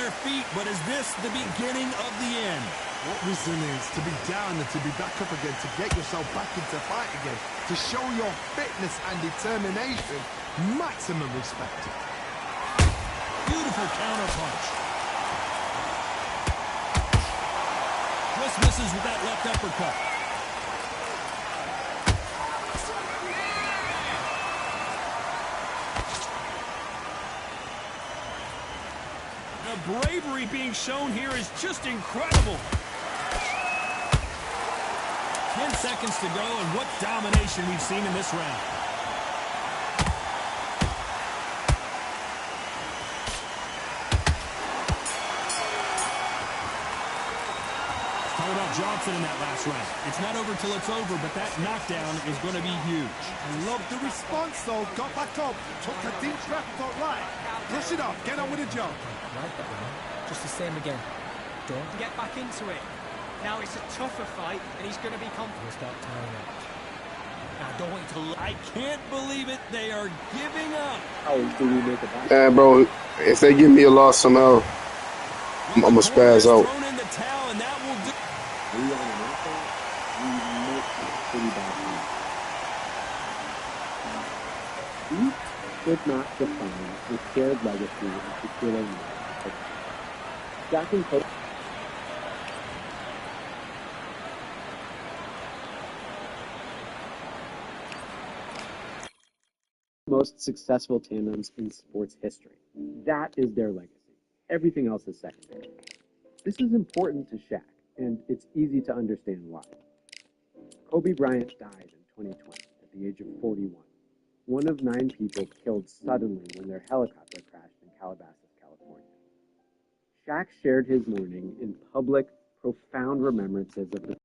their feet, but is this the beginning of the end? What resilience to be down and to be back up again, to get yourself back into fight again, to show your fitness and determination. Maximum respect. Beautiful counter punch. Just misses with that left uppercut. The bravery being shown here is just incredible. 10 seconds to go, and what domination we've seen in this round. Talk about Johnson in that last round. It's not over till it's over, but that knockdown is going to be huge. I love the response, though. Got back up, took a deep breath, thought, right, brush it off, get on with the job. Like that, man. Just the same again. Don't get back into it. Now it's a tougher fight, and he's going to be confident. Start tying it. I don't want you to. I can't believe it. They are giving up. How do we make it back? Yeah, bro. If they give me a loss somehow, I'm gonna spaz out. Thrown in the towel, and that will do. We on the market, we make it pretty bad. We should not define the shared legacy of the Skrillagorrilla11. Jack and Coach. Most successful tandems in sports history. That is their legacy. Everything else is secondary. This is important to Shaq, and it's easy to understand why. Kobe Bryant died in 2020 at the age of 41. One of 9 people killed suddenly when their helicopter crashed in Calabasas, California. Shaq shared his mourning in public, profound remembrances of the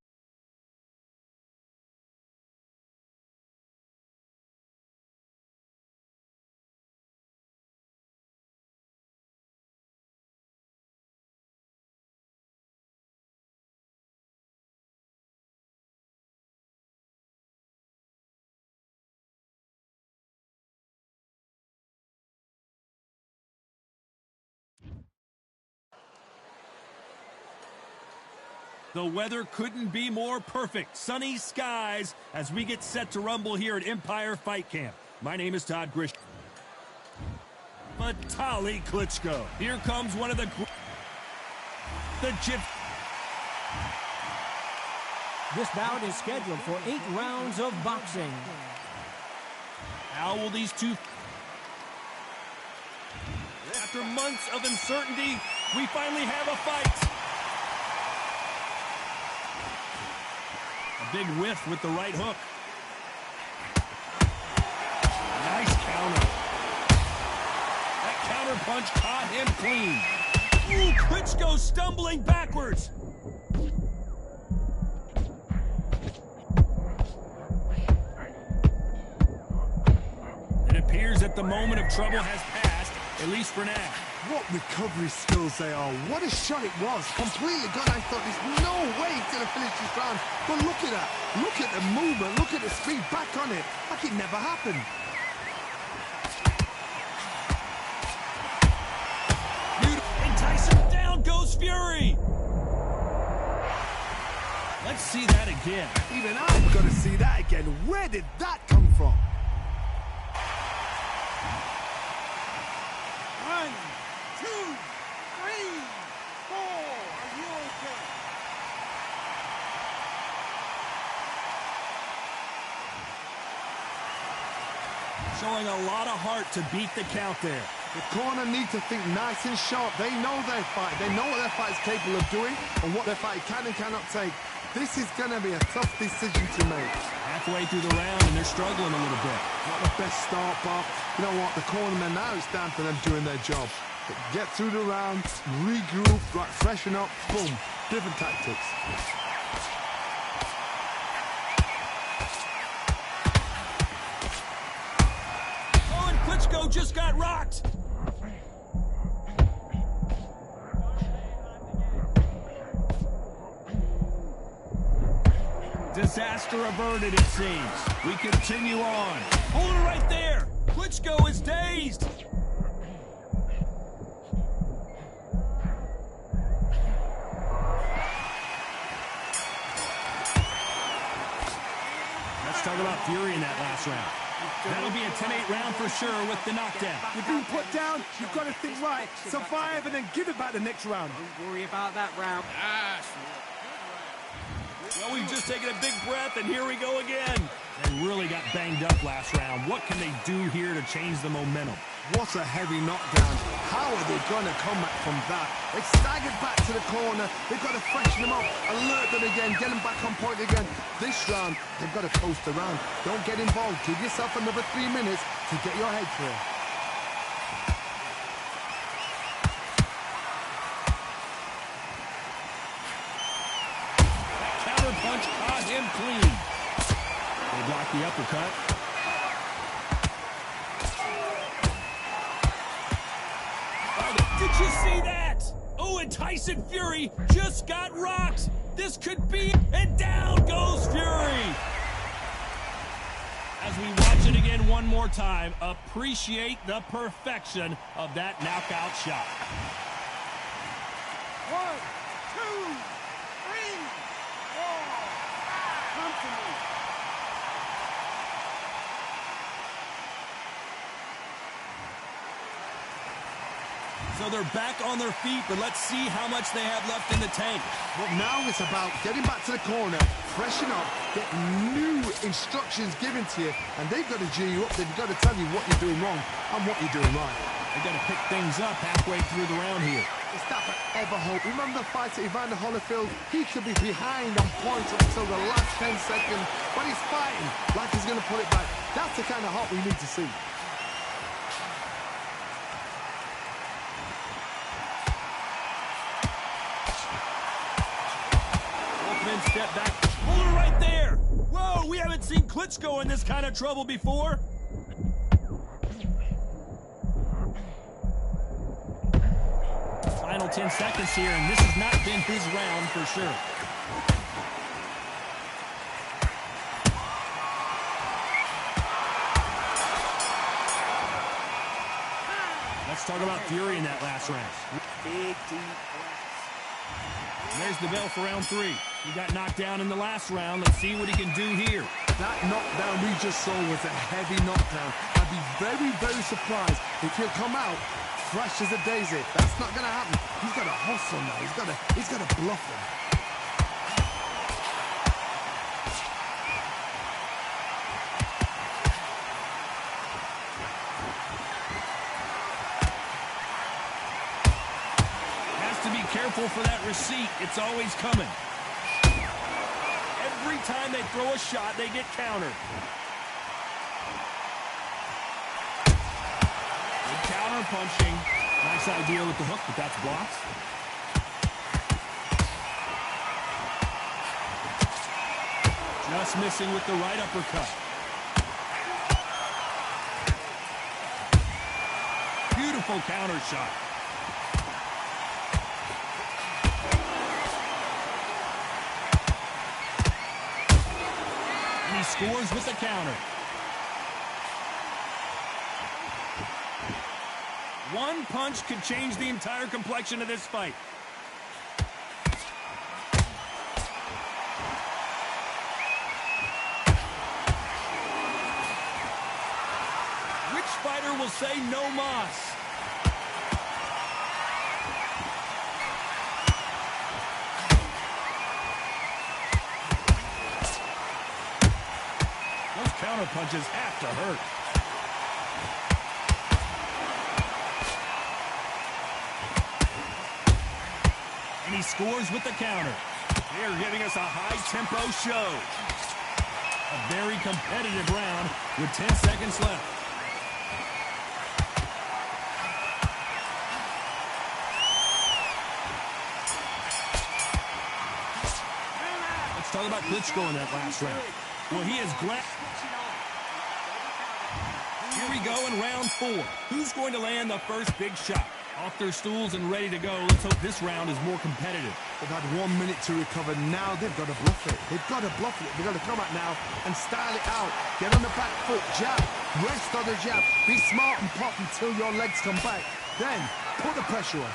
The weather couldn't be more perfect. Sunny skies as we get set to rumble here at Empire Fight Camp. My name is Todd Grisham. Vitaly Klitschko. Here comes one of the This bout is scheduled for 8 rounds of boxing. How will these two... After months of uncertainty, we finally have a fight. A big whiff with the right hook. Nice counter. That counter punch caught him clean. Ooh, Klitschko stumbling backwards. It appears that the moment of trouble has passed, at least for now. What recovery skills they are. What a shot it was. Completely gone. I thought there's no way he's going to finish this round. But look at that. Look at the movement. Look at the speed back on it. Like it never happened. And Tyson down goes Fury. Let's see that again. Even I've got to see that again. Where did that come from? 1, 2, 3, 4. Are you okay? Showing a lot of heart to beat the count there. The corner need to think nice and sharp. They know their fight. They know what their fight is capable of doing and what their fight can and cannot take. This is going to be a tough decision to make. Halfway through the round, and they're struggling a little bit. Not the best start, Bob. You know what? The cornermen now, it's down to them doing their job. But get through the round, regroup, right, freshen up, boom. Different tactics. Oh, and Klitschko just got rocked. Disaster averted, it seems. We continue on. Hold it right there. Klitschko is dazed. last round. That'll be a 10-8 round for sure with the knockdown. You've been put down, you've got to think right, survive and then give it back the next round. Don't worry about that round. Well, we've just taken a big breath, and here we go again. They really got banged up last round. What can they do here to change the momentum? What a heavy knockdown. How are they going to come back from that? They staggered back to the corner. They've got to freshen them up, alert them again, get them back on point again. This round, they've got to coast around. Don't get involved. Give yourself another 3 minutes to get your head clear. Punch caught him clean. They block the uppercut. Did you see that? Oh, and Tyson Fury just got rocked. This could be, and down goes Fury. As we watch it again one more time, appreciate the perfection of that knockout shot. 1, 2, 3, 4. Come to me. So they're back on their feet, but let's see how much they have left in the tank. But now it's about getting back to the corner, freshen up, get new instructions given to you, and they've got to G you up. They've got to tell you what you're doing wrong and what you're doing right. They've got to pick things up halfway through the round here. It's that forever hope. Remember the fight at Evander Holyfield? He could be behind on points until the last 10 seconds, but he's fighting like he's going to pull it back. That's the kind of hope we need to see. Step back. Hold her right there. Whoa, we haven't seen Klitschko in this kind of trouble before. Final 10 seconds here, and this has not been his round for sure. Let's talk about Fury in that last round. Big, deep breaths. There's the bell for round 3. He got knocked down in the last round. Let's see what he can do here. That knockdown we just saw was a heavy knockdown. I'd be very, very surprised if he'll come out fresh as a daisy. That's not going to happen. He's got to hustle now. He's got to bluff him. Careful for that receipt. It's always coming. Every time they throw a shot, they get countered. Good counter punching. Nice idea with the hook, but that's blocked. Just missing with the right uppercut. Beautiful counter shot. Scores with the counter. One punch could change the entire complexion of this fight. Which fighter will say no mas? Counter punches have to hurt. And he scores with the counter. They are giving us a high-tempo show. A very competitive round with 10 seconds left. Let's talk about Klitschko in that last round. Well, he is glad. Here we go in round 4. Who's going to land the first big shot? Off their stools and ready to go. Let's hope this round is more competitive. They've had 1 minute to recover. Now they've got to bluff it. They've got to bluff it. They've got to come out now and style it out. Get on the back foot, jab, rest on the jab. Be smart and pop until your legs come back. Then put the pressure on.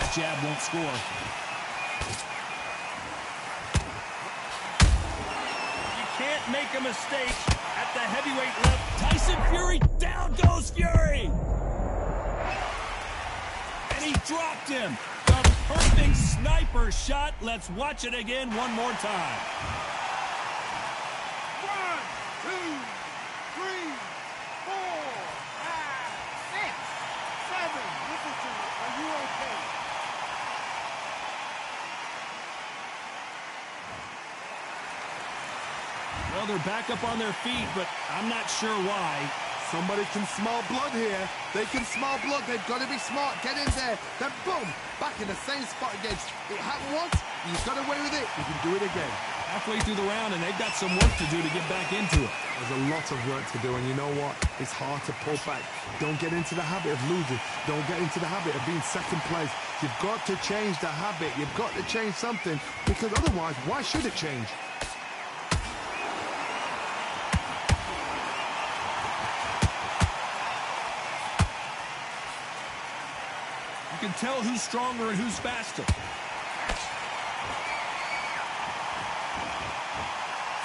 That jab won't score. can't make a mistake at the heavyweight level. Tyson Fury, down goes Fury! And he dropped him. The perfect sniper shot. Let's watch it again one more time. 1, 2, 3, 4, 5, 6, 7. Listen to me. Are you okay? Well, they're back up on their feet, but I'm not sure why. Somebody can smell blood here. They can smell blood. They've got to be smart. Get in there. Then boom, back in the same spot again. It happened once. You got away with it. You can do it again. Halfway through the round, and they've got some work to do to get back into it. There's a lot of work to do, and you know what? It's hard to pull back. Don't get into the habit of losing. Don't get into the habit of being second place. You've got to change the habit. You've got to change something, because otherwise, why should it change? You can tell who's stronger and who's faster.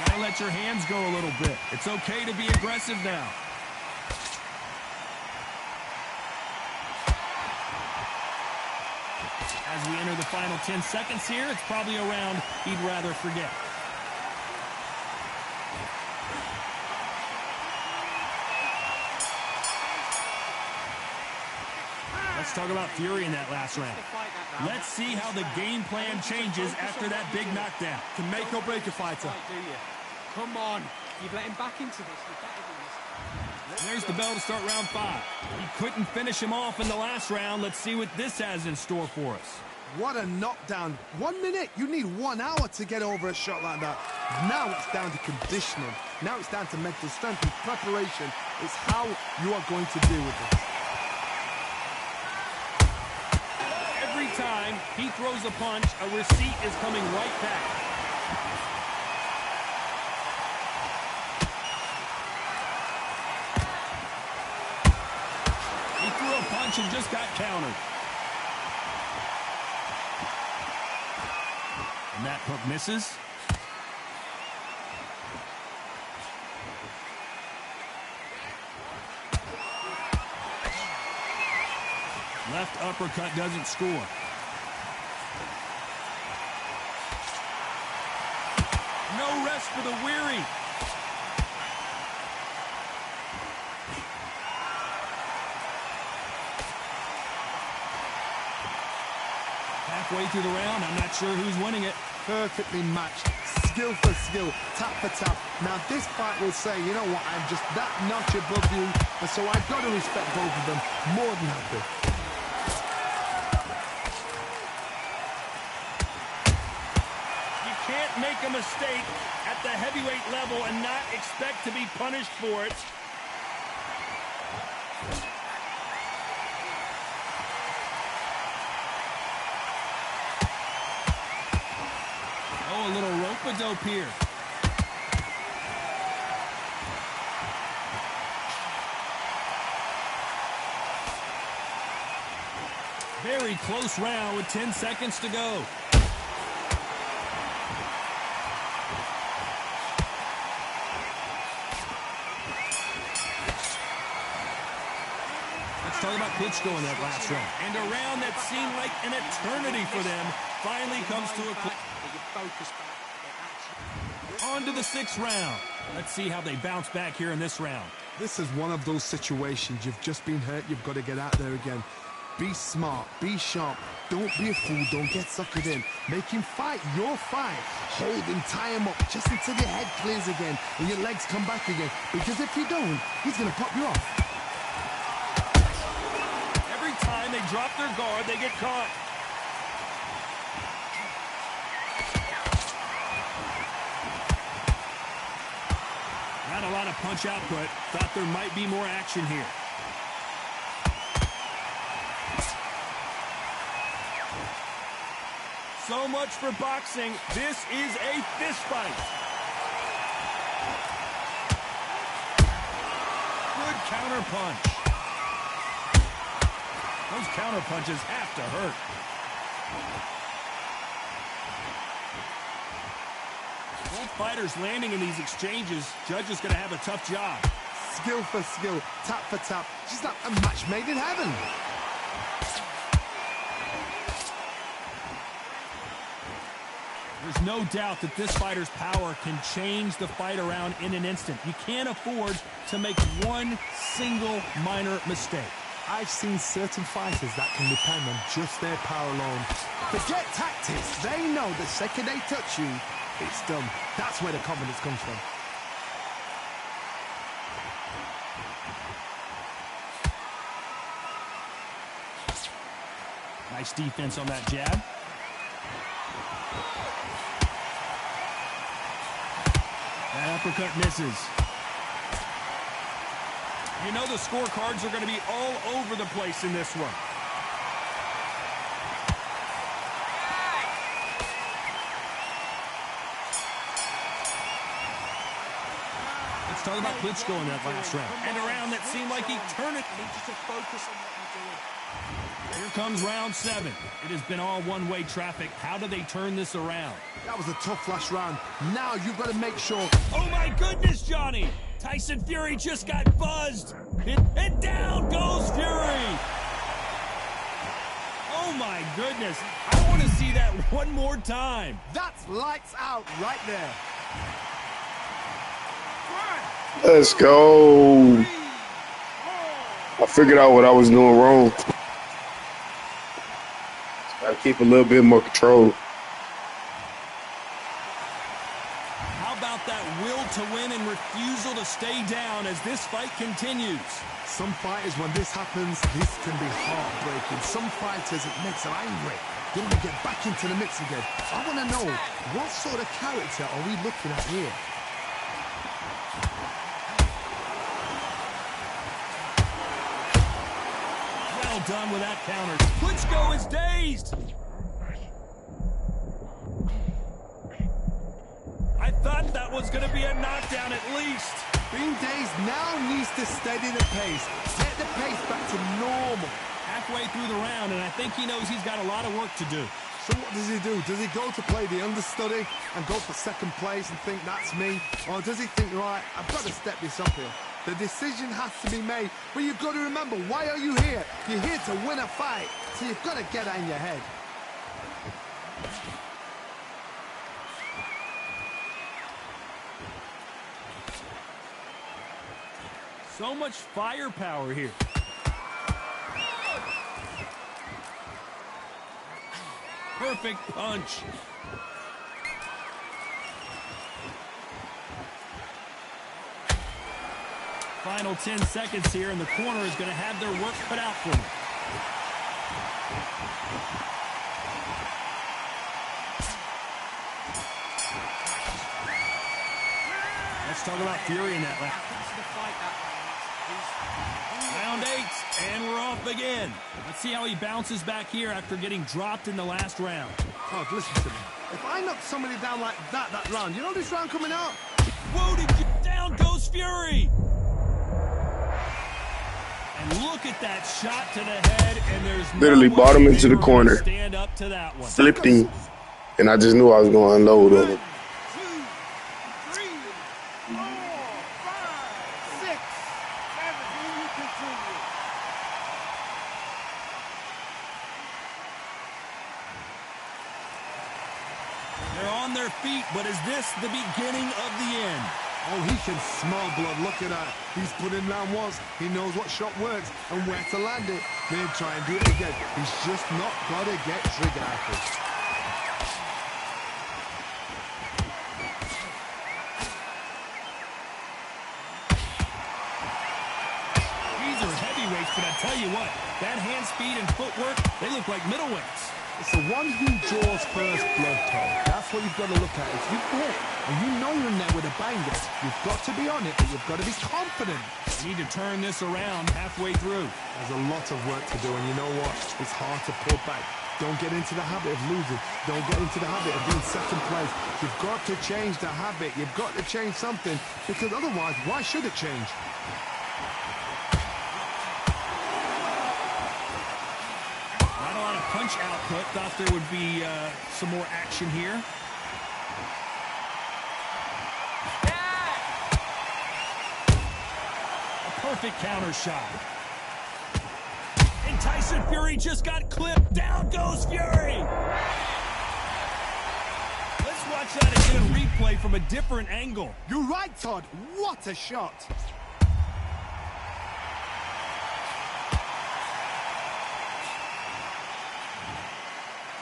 Gotta let your hands go a little bit. It's okay to be aggressive now. As we enter the final 10 seconds here, it's probably a round he'd rather forget. Let's talk about Fury in that last round. Let's see how the game plan changes after that big knockdown. Can make or break a fighter. Do you? Come on. You've let him back into this. You're better than this. There's the bell to start round 5. He couldn't finish him off in the last round. Let's see what this has in store for us. What a knockdown. 1 minute. You need 1 hour to get over a shot like that. Now it's down to conditioning. Now it's down to mental strength and preparation. It's how you are going to deal with this. Every time he throws a punch, a receipt is coming right back. He threw a punch and just got countered. And that hook misses. Left uppercut doesn't score. No rest for the weary. Halfway through the round, I'm not sure who's winning it. Perfectly matched, skill for skill, tap for tap. Now this fight will say, you know what, I'm just that notch above you, and so I've got to respect both of them more than happy. You can't make a mistake at the heavyweight level and not expect to be punished for it. Oh, a little rope-a-dope here. Very close round with 10 seconds to go. Let's talk about Klitschko in that last round. And a round that seemed like an eternity for them finally comes to a close. On to the 6th round. Let's see how they bounce back here in this round. This is one of those situations. You've just been hurt. You've got to get out there again. Be smart. Be sharp. Don't be a fool. Don't get suckered in. Make him fight your fight. Hold him. Tie him up just until your head clears again and your legs come back again. Because if you don't, he's going to pop you off. Every time they drop their guard, they get caught. Not a lot of punch output. Thought there might be more action here. So much for boxing. This is a fist fight. Good counter punch. Those counter punches have to hurt. Both fighters landing in these exchanges. Judge is going to have a tough job. Skill for skill, tap for tap. She's like a match made in heaven. There's no doubt that this fighter's power can change the fight around in an instant. You can't afford to make one single minor mistake. I've seen certain fighters that can depend on just their power alone. Forget tactics. They know the second they touch you, it's done. That's where the confidence comes from. Nice defense on that jab. That uppercut misses. You know the scorecards are going to be all over the place in this one. Let's talk about Klitschko in that last round. And a round that seemed like he turned it. I need you to focus on what you're doing. Here comes round 7. It has been all one-way traffic. How do they turn this around? That was a tough last round. Now you've got to make sure. Oh my goodness, Johnny! Tyson Fury just got buzzed. And down goes Fury. Oh my goodness. I want to see that one more time. That's lights out right there. Let's go. I figured out what I was doing wrong. Gotta keep a little bit more control. How about that will to win and refusal to stay down as this fight continues? Some fighters, when this happens, this can be heartbreaking. Some fighters, it makes them angry. They want to get back into the mix again. I want to know, what sort of character are we looking at here? Well done with that counter. Klitschko is dazed. I thought that was going to be a knockdown at least. Being dazed now needs to steady the pace. Get the pace back to normal. Halfway through the round, and I think he knows he's got a lot of work to do. So what does he do? Does he go to play the understudy and go for second place and think that's me? Or does he think, right, I've got to step this up here? The decision has to be made. But you've got to remember, why are you here? You're here to win a fight. So you've got to get that in your head. So much firepower here. Perfect punch. Final 10 seconds here, and the corner is going to have their work cut out for them. Let's talk about Fury in that last. Round 8, and we're off again. Let's see how he bounces back here after getting dropped in the last round. Todd, listen to me. If I knock somebody down like that round, you know this round coming out? Whoa, down goes Fury. And look at that shot to the head, and there's Literally no brought him way into they the were gonna corner. Stand up to that one. Flipped him, and I just knew I was going to unload on him. 2, 3, 4, 5, 6, 7. Then you continue. They're on their feet, but is this the beginning of the end? Oh, he can smell blood. Look at that. He's put in round once. He knows what shot works and where to land it. Then try and do it again. He's just not got to get trigger happy. These are heavyweights, but I tell you what, that hand speed and footwork, they look like middleweights. It's the one who draws first blood, Todd. That's what you've got to look at. If you hit and you know you're in there with a banger, you've got to be on it, but you've got to be confident. You need to turn this around halfway through. There's a lot of work to do, and you know what? It's hard to pull back. Don't get into the habit of losing. Don't get into the habit of being second place. You've got to change the habit. You've got to change something, because otherwise, why should it change? Punch output. Thought there would be some more action here. perfect counter shot. And Tyson Fury just got clipped. Down goes Fury. Let's watch that again, replay from a different angle. You're right, Todd. What a shot.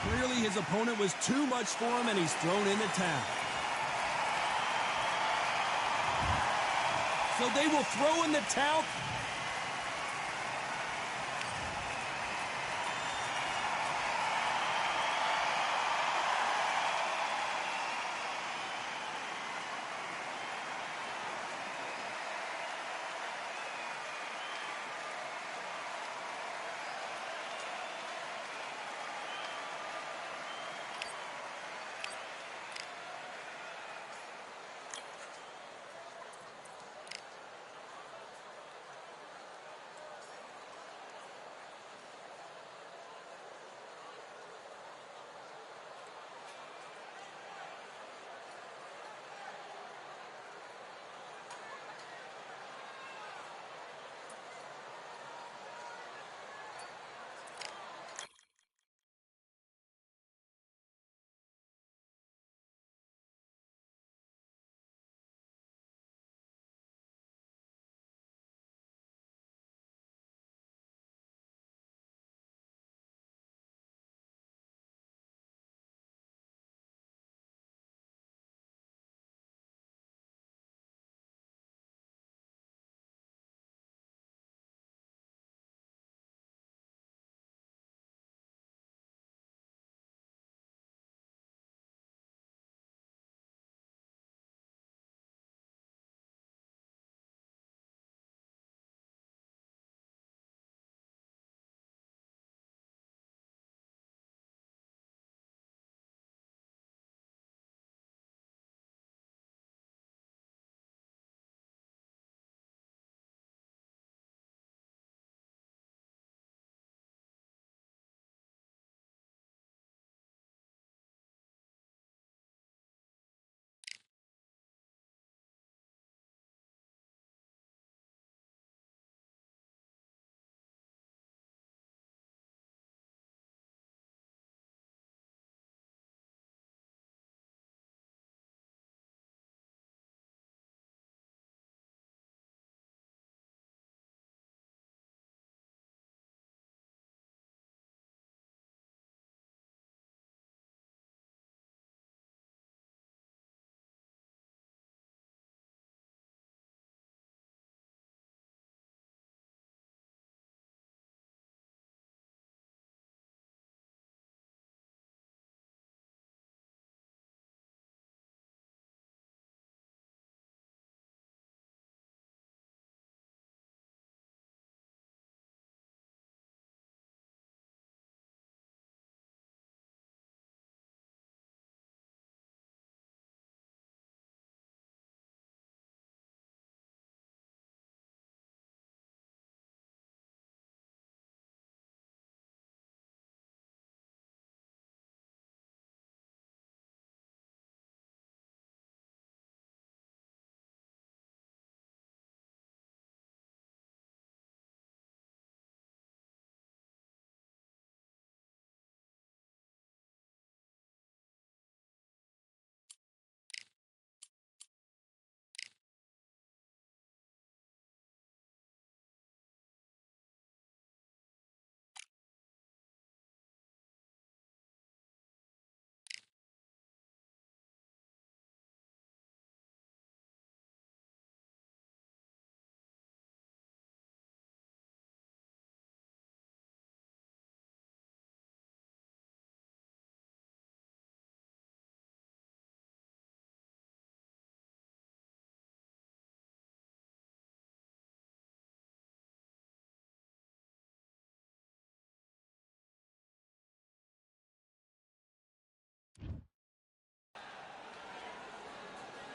Clearly his opponent was too much for him, and he's thrown in the towel. So they will throw in the towel.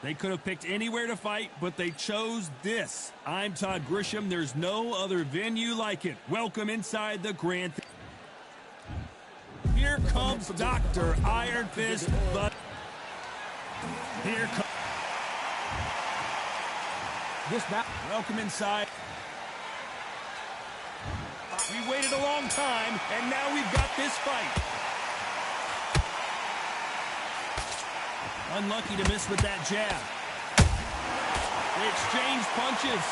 They could have picked anywhere to fight, but they chose this. I'm Todd Grisham. There's no other venue like it. Welcome inside the Grand. Here comes Dr. Iron Fist, but here comes This bout. welcome inside. We waited a long time, and now we've got this fight. Unlucky to miss with that jab. They exchange punches.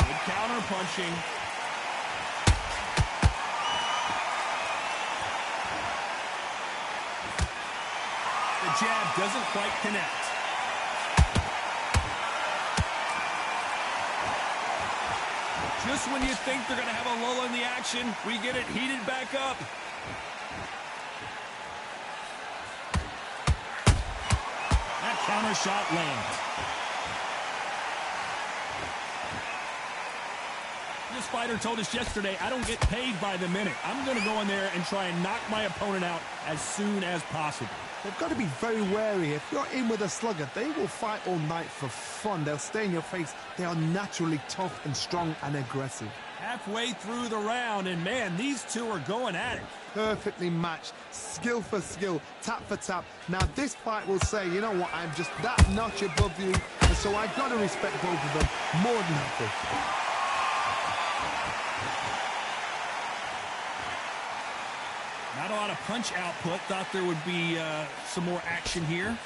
Good counter punching. The jab doesn't quite connect. Just when you think they're going to have a lull in the action, we get it heated back up. That counter shot lands. This fighter told us yesterday, I don't get paid by the minute. I'm going to go in there and try and knock my opponent out as soon as possible. They've got to be very wary. If you're in with a slugger, they will fight all night for fun. They'll stay in your face. They are naturally tough and strong and aggressive. Halfway through the round, and man, these two are going at it. Perfectly matched, skill for skill, tap for tap. Now this fight will say, you know what, I'm just that notch above you, and so I've got to respect both of them more than happy. Not a lot of punch output. Thought there would be some more action here.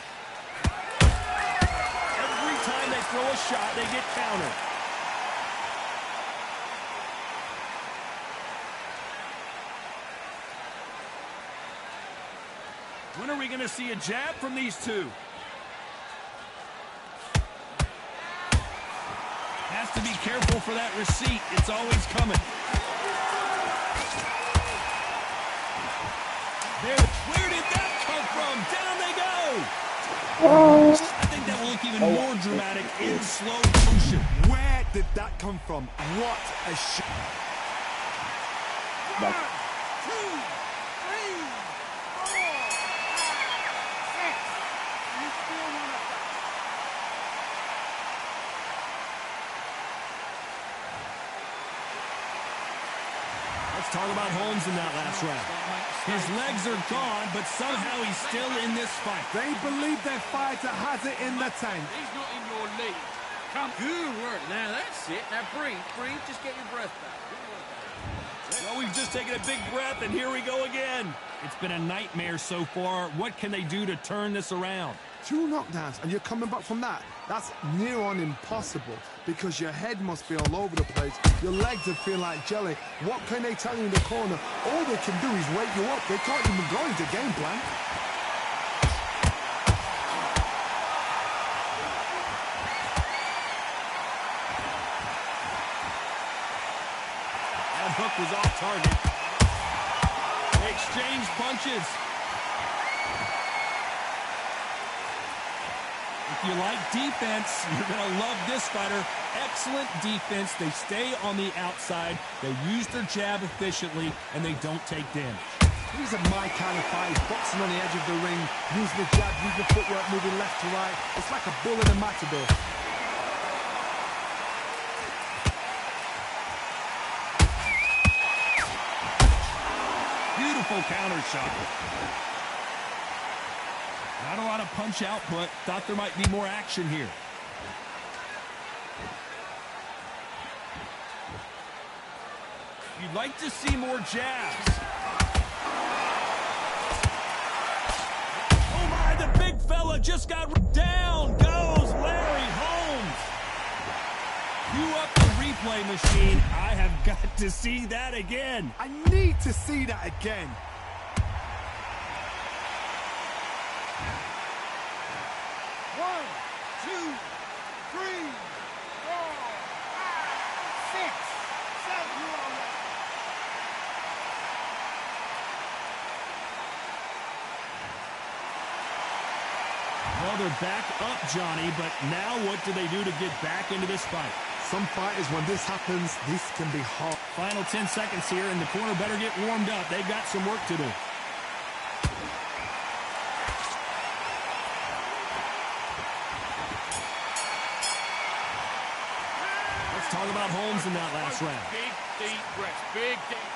Every time they throw a shot, they get countered. When are we going to see a jab from these two? Has to be careful for that receipt. It's always coming. Where did that come from? Down they go! I think that will look even more dramatic in slow motion. Where did that come from? What a shot. 1, 2, 3, 4, 5, 6. You still want to fight? Let's talk about Holmes in that last round. His legs are gone, but somehow he's still in this fight. They believe their fighter has it in the tank. He's not in your league. Come. Good work. Now that's it. Now breathe. Breathe. Just get your breath back. Well, we've just taken a big breath, and here we go again. It's been a nightmare so far. What can they do to turn this around? 2 knockdowns, and you're coming back from that. That's near on impossible because your head must be all over the place. Your legs are feeling like jelly. What can they tell you in the corner? All they can do is wake you up. They can't even go into game plan. That hook was off target. They exchange punches. If you like defense, you're going to love this fighter. Excellent defense. They stay on the outside. They use their jab efficiently, and they don't take damage. These are my kind of fights. Boxing on the edge of the ring, using the jab, using the footwork, moving left to right. It's like a bull in a matador. Beautiful counter shot. Not a lot of punch output. Thought there might be more action here. You'd like to see more jabs. Oh my, the big fella just got down. Goes Larry Holmes. Cue up the replay machine. I have got to see that again. I need to see that again. Well, they're back up, Johnny, but now what do they do to get back into this fight? Some fighters, when this happens, this can be hard. Final 10 seconds here, and the corner better get warmed up. They've got some work to do. Let's talk about Holmes in that last round. Big deep breaths. Big deep breaths.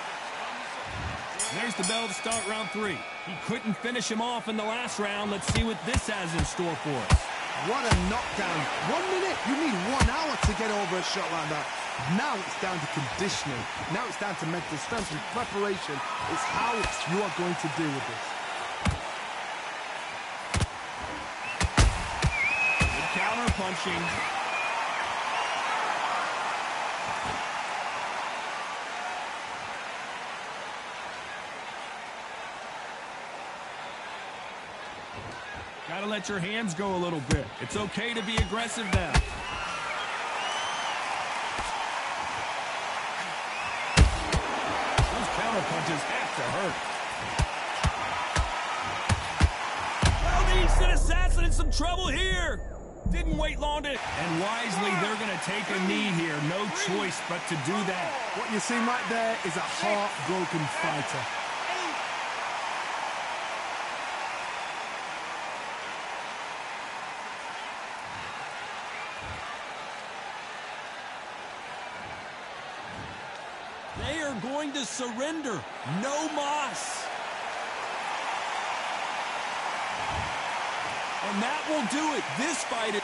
There's the bell to start round 3. He couldn't finish him off in the last round. Let's see what this has in store for us. What a knockdown. 1 minute? You need 1 hour to get over a shot like that. Now it's down to conditioning. Now it's down to mental strength and preparation. It's how you are going to deal with this. Good counter punching. Gotta let your hands go a little bit. It's okay to be aggressive now. Those counter punches have to hurt. Well, the instant assassin in some trouble here. Didn't wait long to... And wisely, they're going to take a knee here. No choice but to do that. What you see right there is a heartbroken fighter. They are going to surrender. No mas. And that will do it. This fight is...